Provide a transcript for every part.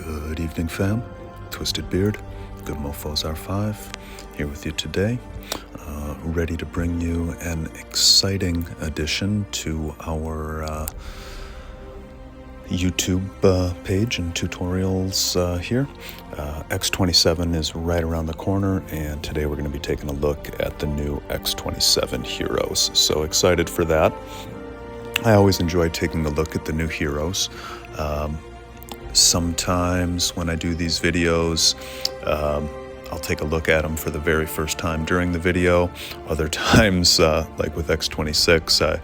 Good evening, fam. Twisted Beard, GoodMoFos R5, here with you today, ready to bring you an exciting addition to our YouTube page and tutorials here. X27 is right around the corner, and today we're going to be taking a look at the new X27 Heroes. So excited for that. I always enjoy taking a look at the new heroes. Sometimes when I do these videos, I'll take a look at them for the very first time during the video. Other times, like with X26, I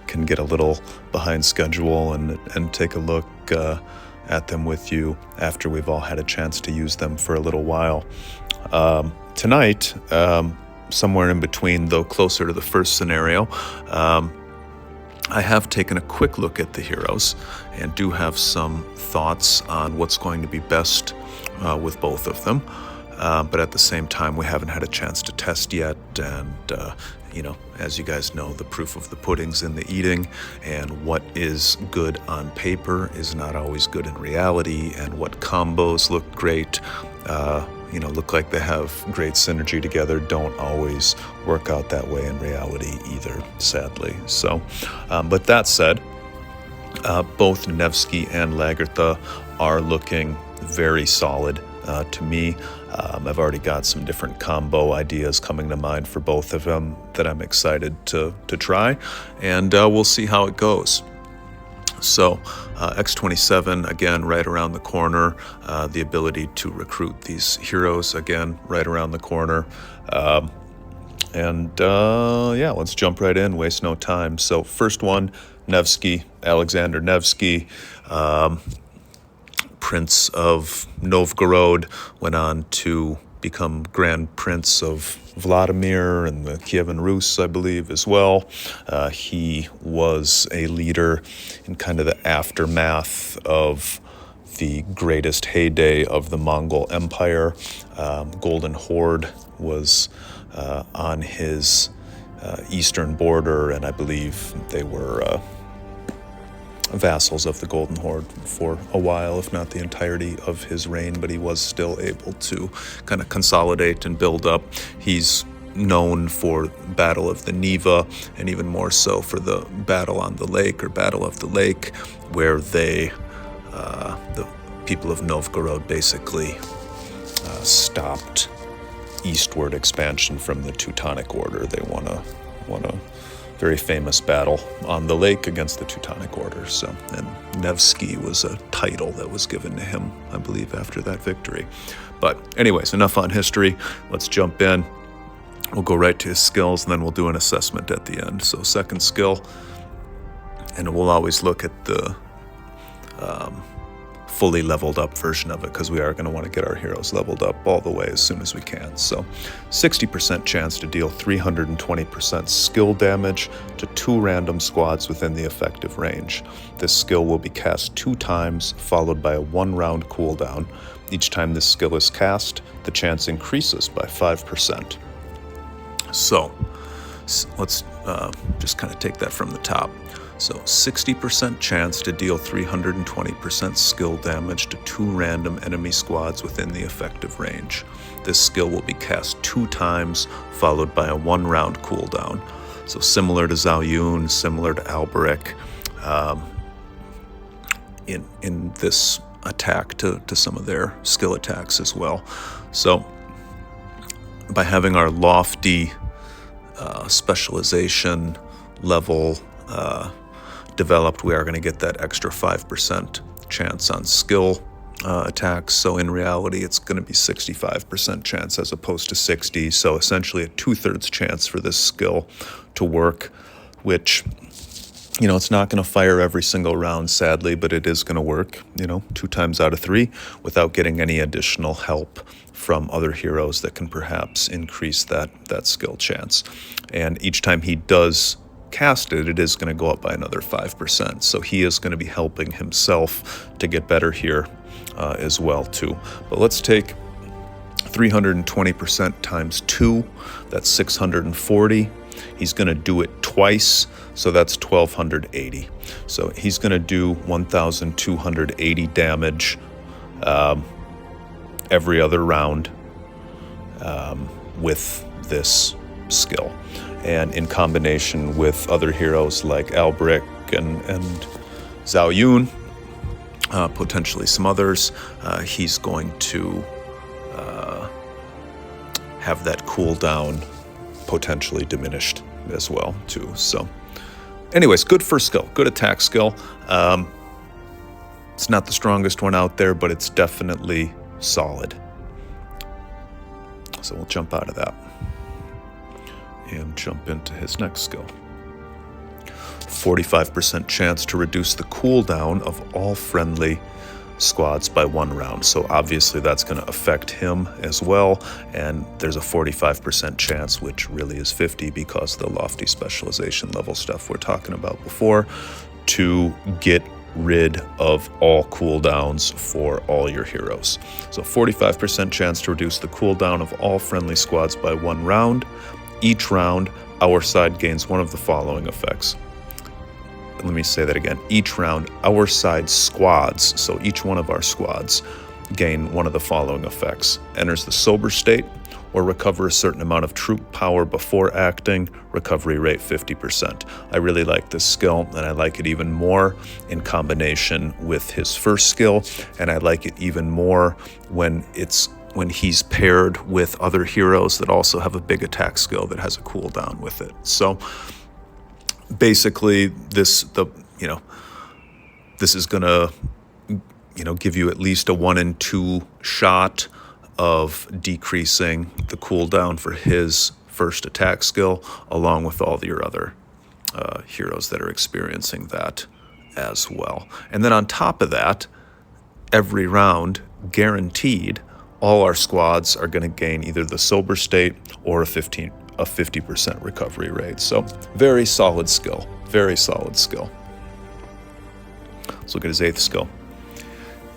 can get a little behind schedule and take a look at them with you after we've all had a chance to use them for a little while. Tonight, somewhere in between, though closer to the first scenario, I have taken a quick look at the heroes and do have some thoughts on what's going to be best with both of them. But at the same time, we haven't had a chance to test yet. And, you know, as you guys know, the proof of the pudding's in the eating, and what is good on paper is not always good in reality. And what combos look great, you know, look like they have great synergy together, don't always work out that way in reality either, sadly. So, but that said, both Nevsky and Lagertha are looking very solid to me. I've already got some different combo ideas coming to mind for both of them that I'm excited to try, and we'll see how it goes. So X27, again, right around the corner. The ability to recruit these heroes, again, right around the corner. Yeah, let's jump right in, waste no time. So first one, Nevsky, Alexander Nevsky, Prince of Novgorod, went on to become Grand Prince of Vladimir and the Kievan Rus, I believe, as well. He was a leader in kind of the aftermath of the greatest heyday of the Mongol Empire. Golden Horde was on his eastern border, and I believe they were vassals of the Golden Horde for a while, if not the entirety of his reign, but he was still able to kind of consolidate and build up. He's known for Battle of the Neva, and even more so for the Battle on the Lake, or Battle of the Lake, where they, the people of Novgorod, basically stopped eastward expansion from the Teutonic Order. They won a very famous battle on the lake against the Teutonic Order. So, and Nevsky was a title that was given to him, I believe, after that victory. But anyways, enough on history. Let's jump in. We'll go right to his skills, and then we'll do an assessment at the end. So second skill, and we'll always look at the fully leveled up version of it, because we are going to want to get our heroes leveled up all the way as soon as we can. So 60% chance to deal 320% skill damage to 2 random squads within the effective range. This skill will be cast 2 times, followed by a 1-round cooldown. Each time this skill is cast, the chance increases by 5%. So let's just kind of take that from the top. So 60% chance to deal 320% skill damage to 2 random enemy squads within the effective range. This skill will be cast 2 times, followed by a 1-round cooldown. So similar to Zhao Yun, similar to Alberic, in this attack to some of their skill attacks as well. So by having our lofty specialization level developed, we are going to get that extra 5% chance on skill attacks. So in reality, it's going to be 65% chance as opposed to 60. So essentially a 2/3 chance for this skill to work, which, you know, it's not going to fire every single round, sadly, but it is going to work, you know, 2 times out of 3 without getting any additional help from other heroes that can perhaps increase that skill chance. And each time he does cast it, it is going to go up by another 5%. So he is going to be helping himself to get better here as well too. But let's take 320% times 2, that's 640. He's going to do it twice, so that's 1280. So he's going to do 1280 damage every other round with this skill. And in combination with other heroes like Albric and Zhao Yun, potentially some others, he's going to have that cooldown potentially diminished as well too. So anyways, good first skill, good attack skill. It's not the strongest one out there, but it's definitely solid. So we'll jump out of that and jump into his next skill. 45% chance to reduce the cooldown of all friendly squads by 1 round. So obviously that's going to affect him as well, and there's a 45% chance, which really is 50 because of the lofty specialization level stuff we're talking about before, to get rid of all cooldowns for all your heroes. So 45% chance to reduce the cooldown of all friendly squads by 1 round. Each round, our side gains one of the following effects. Let me say that again. Each round, our side squads, so each one of our squads, gain one of the following effects. Enters the sober state, or recover a certain amount of troop power before acting, recovery rate 50%. I really like this skill, and I like it even more in combination with his first skill, and I like it even more when he's paired with other heroes that also have a big attack skill that has a cooldown with it. So basically this is gonna give you at least a 1 in 2 shot of decreasing the cooldown for his first attack skill, along with all your other heroes that are experiencing that as well. And then on top of that, every round, guaranteed, all our squads are going to gain either the sober state or a 50% recovery rate. So very solid skill, very solid skill. Let's look at his 8th skill.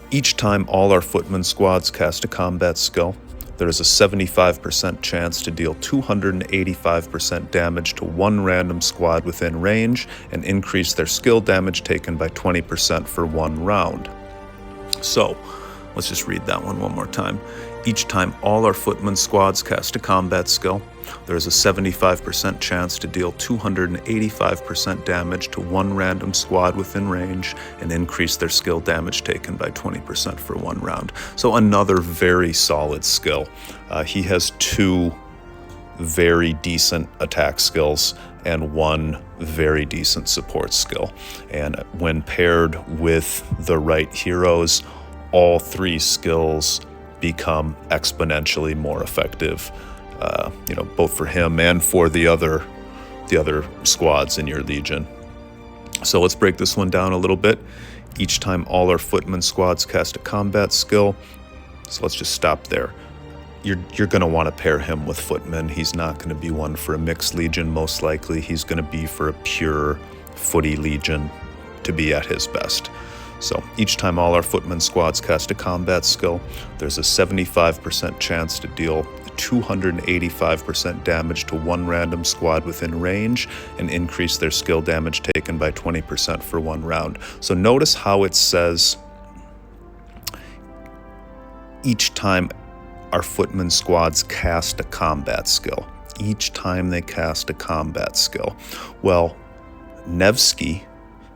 Each time all our footman squads cast a combat skill, there is a 75% chance to deal 285% damage to 1 random squad within range and increase their skill damage taken by 20% for 1 round. So let's just read that one more time. Each time all our footman squads cast a combat skill, there is a 75% chance to deal 285% damage to 1 random squad within range and increase their skill damage taken by 20% for 1 round. So another very solid skill. He has 2 very decent attack skills and 1 very decent support skill. And when paired with the right heroes, all 3 skills become exponentially more effective, both for him and for the other squads in your legion. So let's break this one down a little bit. Each time all our footman squads cast a combat skill, so let's just stop there. You're going to want to pair him with footman. He's not going to be one for a mixed legion, most likely. He's going to be for a pure footy legion to be at his best. So each time all our footman squads cast a combat skill, there's a 75% chance to deal 285% damage to 1 random squad within range and increase their skill damage taken by 20% for 1 round. So notice how it says each time our footman squads cast a combat skill. Each time they cast a combat skill. Well, Nevsky,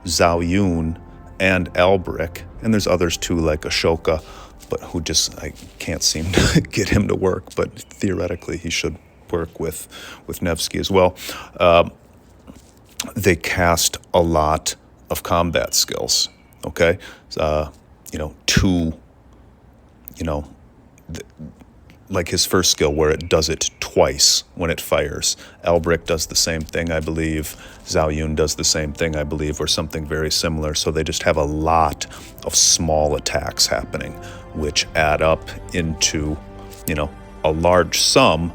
Zhao Yun, and Albric, and there's others too like Ashoka, but I can't seem to get him to work, but theoretically he should work with Nevsky as well. They cast a lot of combat skills, okay? Like his first skill where it does it twice when it fires. Albric does the same thing, I believe. Zhao Yun does the same thing, I believe, or something very similar. So they just have a lot of small attacks happening, which add up into, a large sum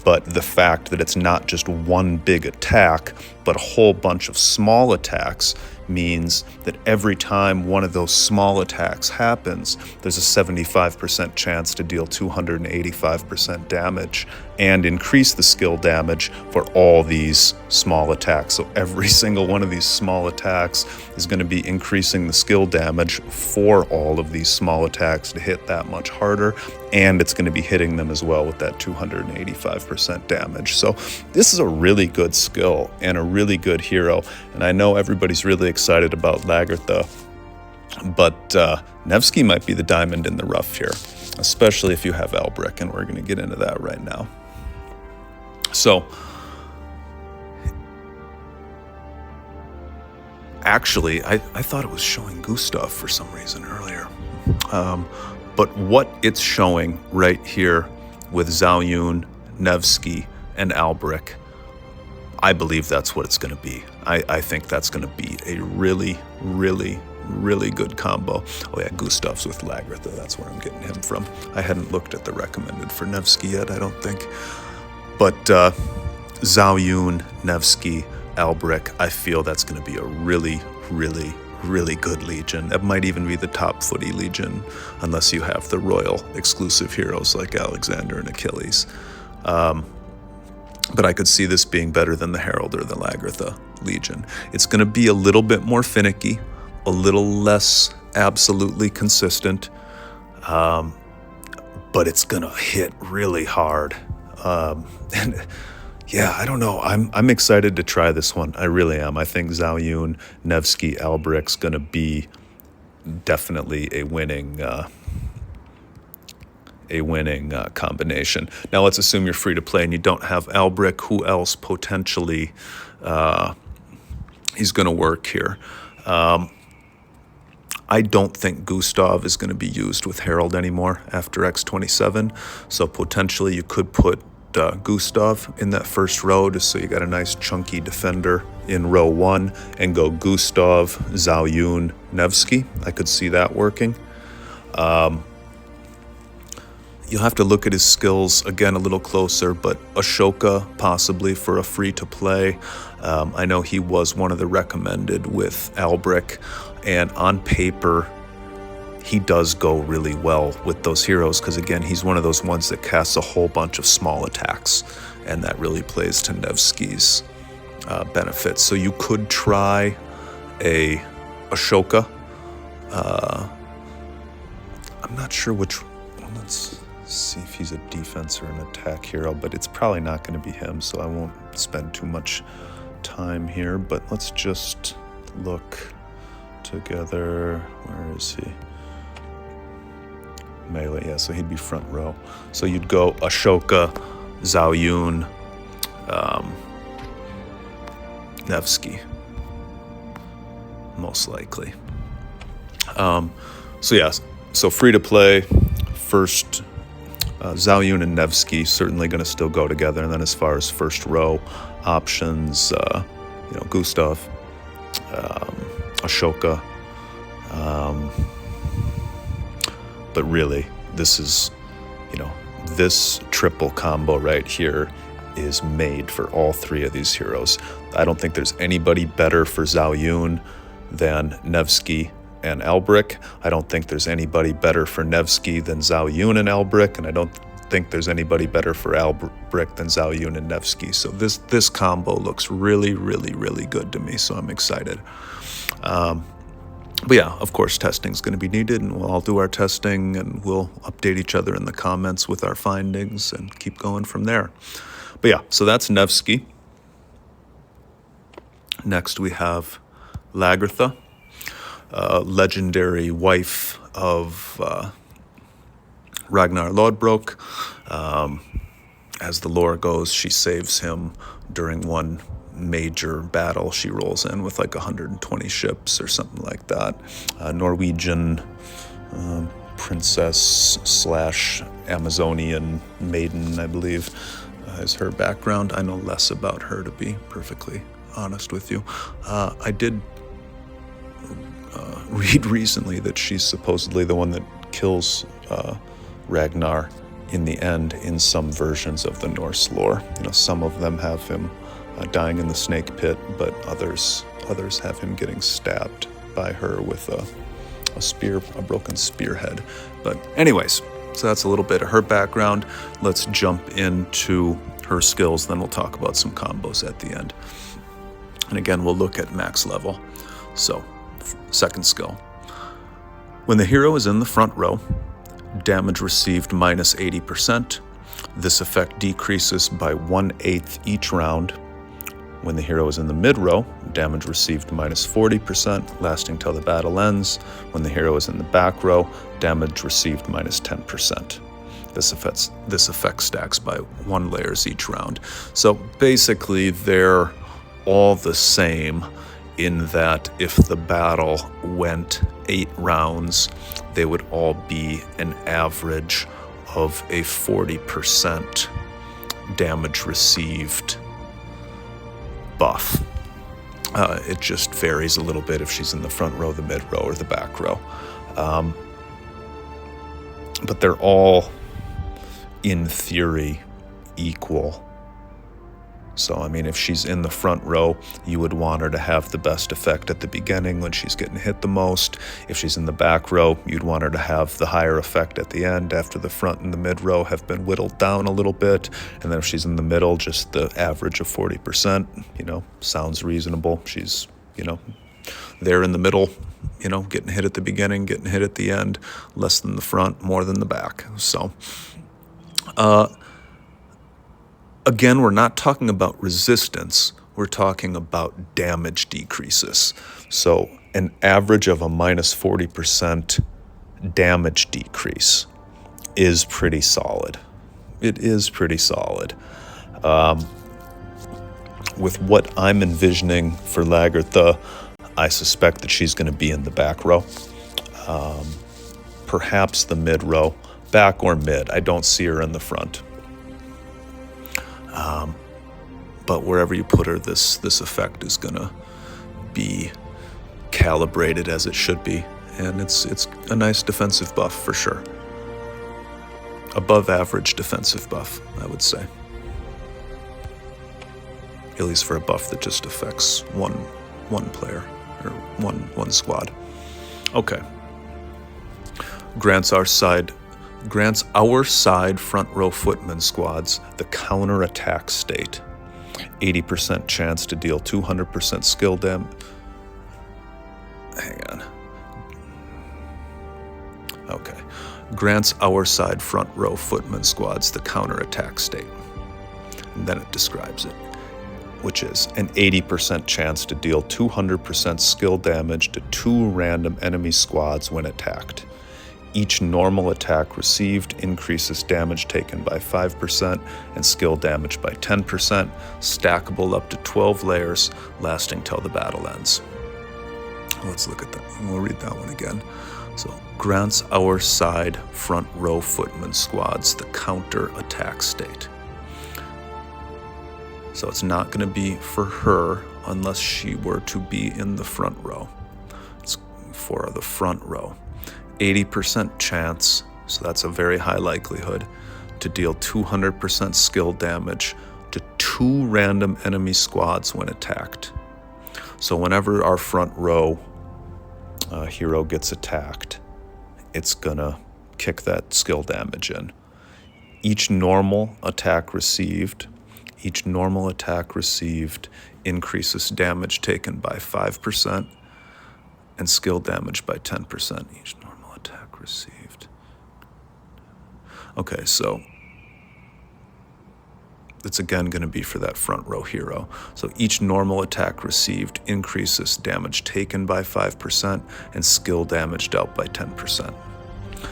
but the fact that it's not just one big attack, but a whole bunch of small attacks means that every time one of those small attacks happens, there's a 75% chance to deal 285% damage and increase the skill damage for all these small attacks. So every single one of these small attacks is going to be increasing the skill damage for all of these small attacks to hit that much harder, and it's going to be hitting them as well with that 285% damage. So this is a really good skill and a really good hero, and I know everybody's really excited about Lagertha, but Nevsky might be the diamond in the rough here, especially if you have Albrick, and we're going to get into that right now. So actually, I thought it was showing Gustav for some reason earlier. But what it's showing right here with Zhao Yun, Nevsky, and Albrick, I believe that's what it's going to be. I think that's going to be a really, really, really good combo. Oh yeah, Gustav's with Lagertha. That's where I'm getting him from. I hadn't looked at the recommended for Nevsky yet, I don't think. But Zhao Yun, Nevsky, Albrick, I feel that's going to be a really, really, really good Legion. That might even be the top footy Legion, unless you have the royal exclusive heroes like Alexander and Achilles. But I could see this being better than the Herald or the Lagertha Legion. It's going to be a little bit more finicky, a little less absolutely consistent, but it's going to hit really hard. And yeah, I don't know. I'm excited to try this one. I really am. I think Zhao Yun, Nevsky, Albrick's going to be definitely a winning combination. Now let's assume you're free to play and you don't have Albrick. Who else potentially is going to work here? I don't think Gustav is going to be used with Herald anymore after X27. So potentially you could put Gustav in that first row just so you got a nice chunky defender in row 1 and go Gustav, Zhao Yun, Nevsky. I could see that working. You'll have to look at his skills again a little closer, but Ashoka possibly for a free-to-play. I know he was one of the recommended with Albrick, and on paper, he does go really well with those heroes because, again, he's one of those ones that casts a whole bunch of small attacks, and that really plays to Nevsky's benefits. So you could try a Ashoka. I'm not sure which one. Let's see if he's a defense or an attack hero, but it's probably not going to be him, so I won't spend too much time here. But let's just look together. Where is he? Melee, yeah, so he'd be front row. So you'd go Ashoka, Zhao Yun, Nevsky, most likely. So yeah, so free to play, first Zhao Yun and Nevsky certainly going to still go together, and then as far as first row options, Gustav, Ashoka, but really, this is, this triple combo right here is made for all three of these heroes. I don't think there's anybody better for Zhao Yun than Nevsky and Albrick. I don't think there's anybody better for Nevsky than Zhao Yun and Albrick, and I don't think there's anybody better for Albrick than Zhao Yun and Nevsky. So this combo looks really, really, really good to me, so I'm excited. But yeah, of course, testing is going to be needed, and we'll all do our testing, and we'll update each other in the comments with our findings and keep going from there. But yeah, so that's Nevsky. Next, we have Lagertha, legendary wife of Ragnar Lodbrok. As the lore goes, she saves him during one major battle. She rolls in with like 120 ships or something like that. Norwegian princess / Amazonian maiden, I believe, is her background. I know less about her, to be perfectly honest with you. I did read recently that she's supposedly the one that kills Ragnar in the end in some versions of the Norse lore. You know, some of them have him dying in the snake pit, but others have him getting stabbed by her with a broken spearhead. But anyways, so that's a little bit of her background. Let's jump into her skills, then we'll talk about some combos at the end. And again, we'll look at max level. So, second skill. When the hero is in the front row, damage received minus 80%. This effect decreases by 1/8 each round. When the hero is in the mid row, damage received minus 40%, lasting till the battle ends. When the hero is in the back row, damage received minus 10%. This effect stacks by 1 layers each round. So basically, they're all the same in that if the battle went 8 rounds, they would all be an average of a 40% damage received buff. It just varies a little bit if she's in the front row, the mid row, or the back row. But they're all, in theory, equal. So, I mean, if she's in the front row, you would want her to have the best effect at the beginning when she's getting hit the most. If she's in the back row, you'd want her to have the higher effect at the end after the front and the mid row have been whittled down a little bit. And then if she's in the middle, just the average of 40%, you know, sounds reasonable. She's, you know, there in the middle, you know, getting hit at the beginning, getting hit at the end, less than the front, more than the back. So, again, we're not talking about resistance, we're talking about damage decreases. So an average of a minus 40% damage decrease is pretty solid. It is pretty solid. With what I'm envisioning for Lagertha, I suspect that she's going to be in the back row. Perhaps the mid row, back or mid. I don't see her in the front. But wherever you put her, this effect is gonna be calibrated as it should be, and it's a nice defensive buff for sure. Above average defensive buff, I would say. At least for a buff that just affects one player or one squad. Okay. Grants our side front row footman squads the counterattack state. 80% chance to deal 200% skill damage. Hang on. Okay. Grants our side front row footman squads the counterattack state. And then it describes it, which is an 80% chance to deal 200% skill damage to 2 random enemy squads when attacked. Each normal attack received increases damage taken by 5% and skill damage by 10%, stackable up to 12 layers, lasting till the battle ends. Let's look at that. We'll read that one again. So, grants our side front row footman squads the counter-attack state. So it's not going to be for her unless she were to be in the front row. It's for the front row. 80% chance, so that's a very high likelihood, to deal 200% skill damage to 2 random enemy squads when attacked. So whenever our front row hero gets attacked, it's gonna kick that skill damage in. Each normal attack received increases damage taken by 5% and skill damage by 10%. Each normal attack received. Okay, so it's again going to be for that front row hero. So each normal attack received increases damage taken by 5% and skill damage dealt by 10%.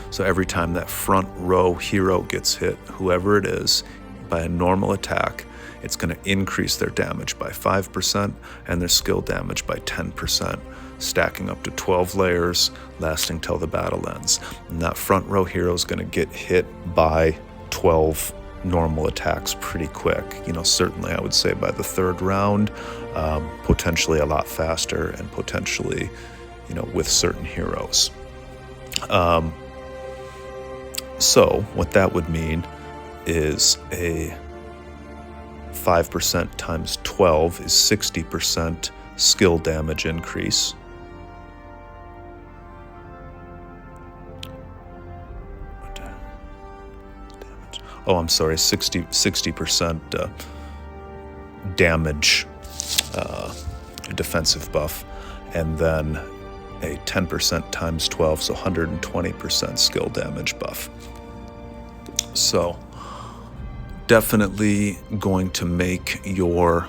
So every time that front row hero gets hit, whoever it is, by a normal attack, it's going to increase their damage by 5% and their skill damage by 10%, stacking up to 12 layers, lasting till the battle ends. And that front row hero is going to get hit by 12 normal attacks pretty quick. You know, certainly I would say by the 3rd round, potentially a lot faster and potentially, you know, with certain heroes. So what that would mean is a 5% times 12 is 60% skill damage increase. Oh, I'm sorry, 60% damage defensive buff, and then a 10% times 12, so 120% skill damage buff. So definitely going to make your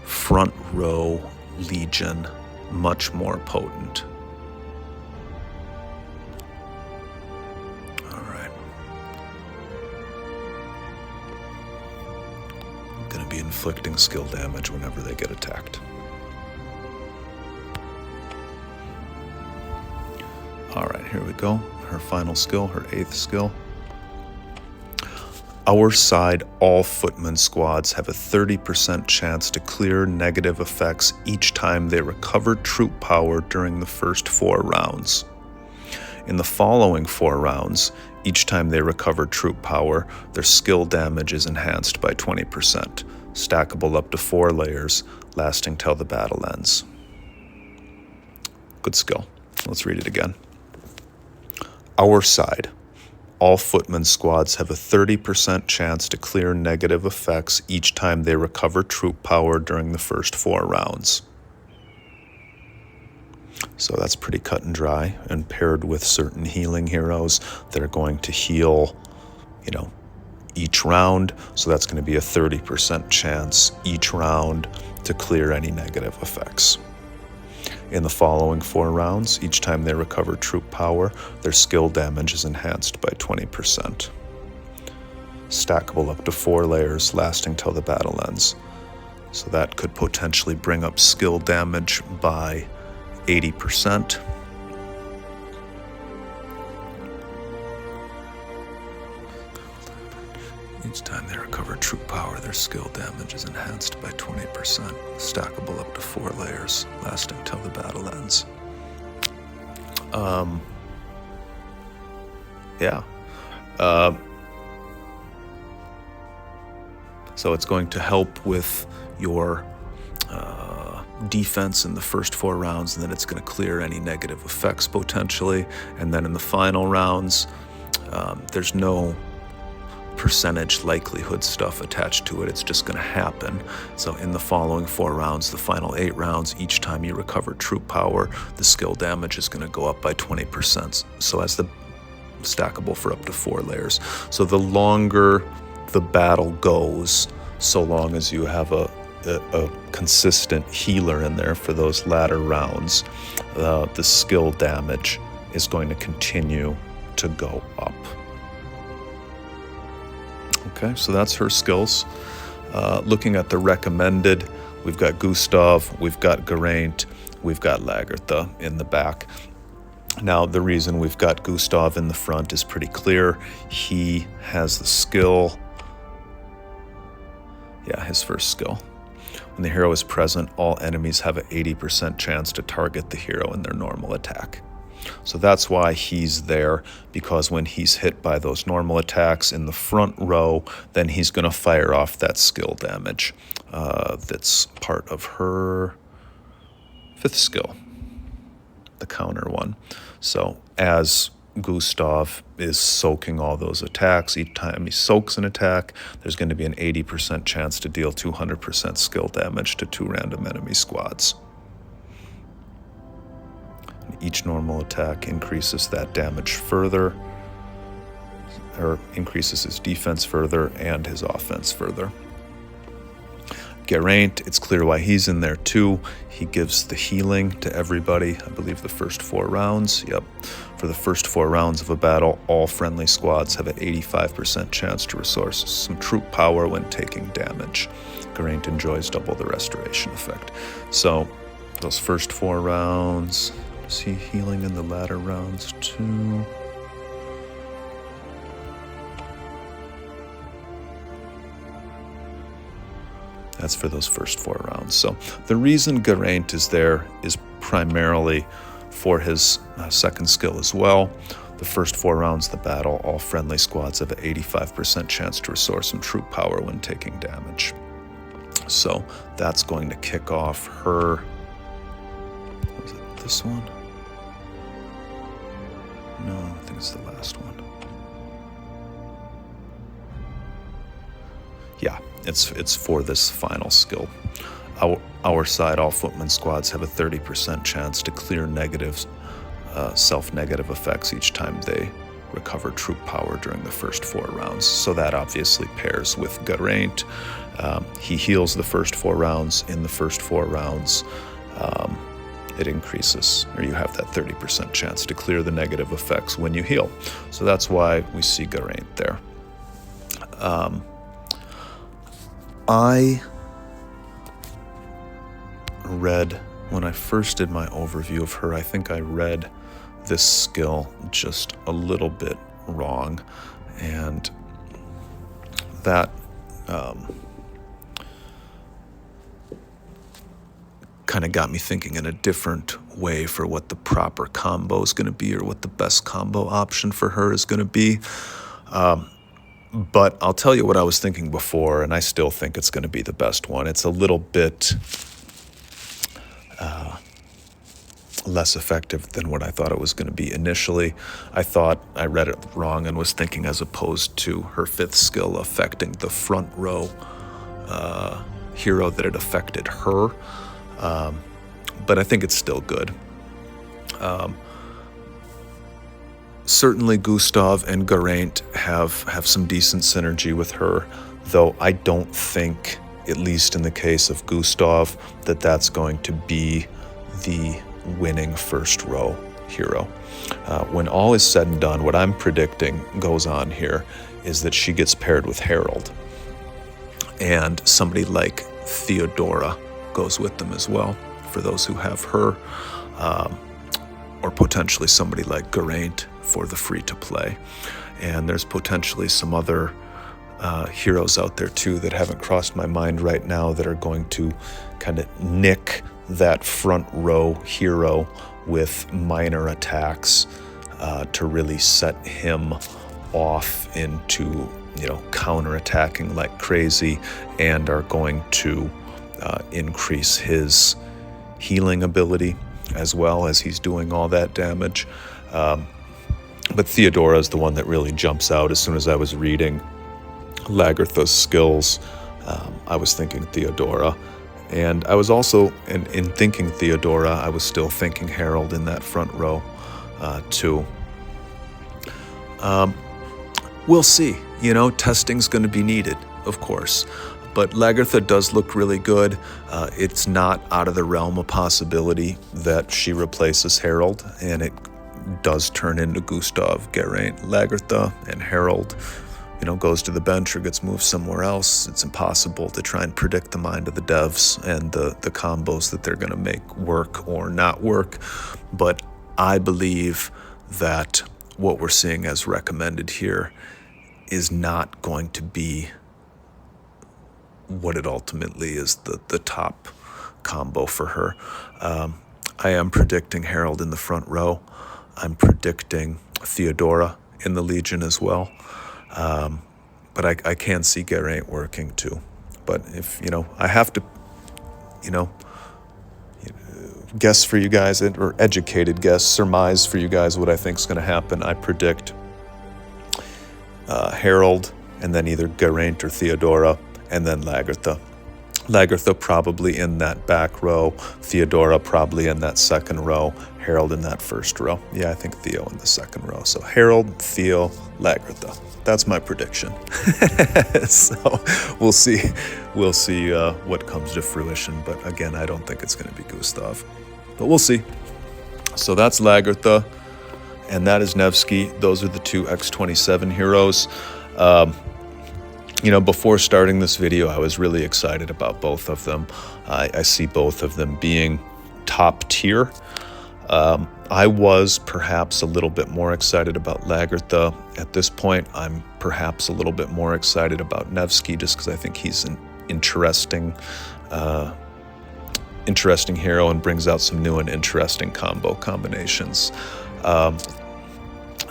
front row Legion much more potent. All right. I'm going to be inflicting skill damage whenever they get attacked. All right, here we go. Her final skill, her 8th skill. Our side, all footman squads have a 30% chance to clear negative effects each time they recover troop power during the first 4 rounds. In the following 4 rounds, each time they recover troop power, their skill damage is enhanced by 20%, stackable up to 4 layers, lasting till the battle ends. Good skill. Let's read it again. Our side, all footman squads have a 30% chance to clear negative effects each time they recover troop power during the first 4 rounds. So that's pretty cut and dry, and paired with certain healing heroes that are going to heal, each round. So that's going to be a 30% chance each round to clear any negative effects. In the following 4 rounds, each time they recover troop power, their skill damage is enhanced by 20%. Stackable up to 4 layers, lasting till the battle ends. So that could potentially bring up skill damage by 80%. Each time they recover troop power, their skill damage is enhanced by 20%, stackable up to 4 layers, lasting till the battle ends. So it's going to help with your defense in the first 4 rounds, and then it's going to clear any negative effects potentially. And then in the final rounds, there's no percentage likelihood stuff attached to it. It's just going to happen. So in the following 4 rounds, the final 8 rounds, each time you recover troop power, the skill damage is going to go up by 20%. So as the stackable for up to 4 layers. So the longer the battle goes, so long as you have a consistent healer in there for those latter rounds, the skill damage is going to continue to go up. Okay, so that's her skills. Looking at the recommended, we've got Gustav, we've got Geraint, we've got Lagertha in the back. Now, the reason we've got Gustav in the front is pretty clear. He has the skill. Yeah, his first skill. When the hero is present, all enemies have an 80% chance to target the hero in their normal attack. So that's why he's there, because when he's hit by those normal attacks in the front row, then he's going to fire off that skill damage. That's part of her 5th skill, the counter one. So as Gustav is soaking all those attacks, each time he soaks an attack, there's going to be an 80% chance to deal 200% skill damage to 2 random enemy squads. Each normal attack increases that damage further, or increases his defense further and his offense further. Geraint, it's clear why he's in there too. He gives the healing to everybody, I believe the first 4 rounds. Yep. For the first 4 rounds of a battle, all friendly squads have an 85% chance to resource some troop power when taking damage. Geraint enjoys double the restoration effect. So those first 4 rounds, is he healing in the latter rounds too? That's for those first 4 rounds. So the reason Geraint is there is primarily for his second skill as well. The The first 4 rounds of the battle, all friendly squads have an 85% chance to restore some troop power when taking damage. So that's going to kick off her, was it this one? No, I think it's the last one. Yeah, it's for this final skill. Our side, all footman squads have a 30% chance to clear negatives, self-negative effects each time they recover troop power during the first 4 rounds. So that obviously pairs with Geraint. He heals the first 4 rounds. In the first 4 rounds, it increases, or you have that 30% chance to clear the negative effects when you heal. So that's why we see Geraint there. I read, when I first did my overview of her, I think I read this skill just a little bit wrong, and that kind of got me thinking in a different way for what the proper combo is going to be, or what the best combo option for her is going to be. But I'll tell you what I was thinking before, and I still think it's going to be the best one. It's a little bit less effective than what I thought it was going to be initially. I thought I read it wrong and was thinking as opposed to her 5th skill affecting the front row hero, that it affected her. But I think it's still good. Certainly Gustav and Geraint have some decent synergy with her, though I don't think, at least in the case of Gustav, that that's going to be the winning first row hero. When all is said and done, what I'm predicting goes on here is that she gets paired with Harold, and somebody like Theodora goes with them as well, for those who have her, or potentially somebody like Geraint for the free-to-play. And there's potentially some other heroes out there too that haven't crossed my mind right now that are going to kind of nick that front row hero with minor attacks to really set him off into, counterattacking like crazy, and are going to increase his healing ability as well as he's doing all that damage. But Theodora is the one that really jumps out. As soon as I was reading Lagertha's skills, I was thinking Theodora. And I was also, in thinking Theodora, I was still thinking Harold in that front row too. We'll see. Testing's going to be needed, of course. But Lagertha does look really good. It's not out of the realm of possibility that she replaces Harold, and it does turn into Gustav, Geraint, Lagertha, and Harold, goes to the bench or gets moved somewhere else. It's impossible to try and predict the mind of the devs and the combos that they're going to make work or not work. But I believe that what we're seeing as recommended here is not going to be what it ultimately is, the top combo for her. I am predicting Harold in the front row. I'm predicting Theodora in the Legion as well. But I can see Geraint working too. But if, I have to, guess for you guys, or educated guess, surmise for you guys what I think is going to happen, I predict Harold, and then either Geraint or Theodora, and then Lagertha. Lagertha probably in that back row, Theodora probably in that second row, Harold in that first row. Yeah, I think Theo in the second row. So Harold, Theo, Lagertha. That's my prediction. So we'll see what comes to fruition. But again, I don't think it's going to be Gustav. But we'll see. So that's Lagertha, and that is Nevsky. Those are the 2 X27 heroes. Before starting this video, I was really excited about both of them. I see both of them being top tier. I was perhaps a little bit more excited about Lagertha. At this point, I'm perhaps a little bit more excited about Nevsky, just because I think he's an interesting hero and brings out some new and interesting combinations.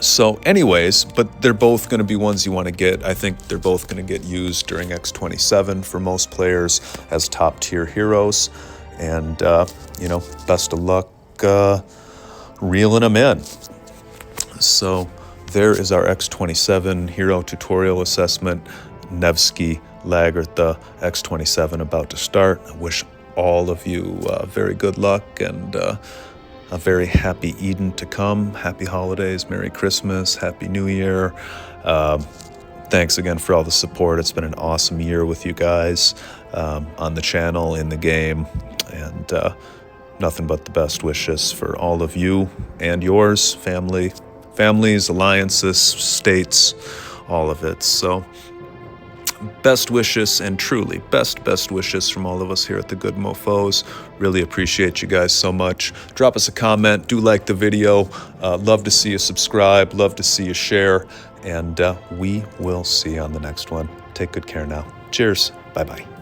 So anyways, but they're both going to be ones you want to get. I think they're both going to get used during X27 for most players as top tier heroes. And, you know, best of luck reeling them in. So there is our X27 hero tutorial assessment. Nevsky, Lagertha, X27 about to start. I wish all of you very good luck and a very happy Eden to come. Happy holidays, Merry Christmas, Happy New Year. Thanks again for all the support. It's been an awesome year with you guys on the channel, in the game, and nothing but the best wishes for all of you and yours, families, alliances, states, all of it. So best wishes, and truly best wishes from all of us here at the GoodMoFos. Really appreciate you guys so much. Drop us a comment, do like the video. Love to see you subscribe, love to see you share, and we will see you on the next one. Take good care now. Cheers. Bye-bye.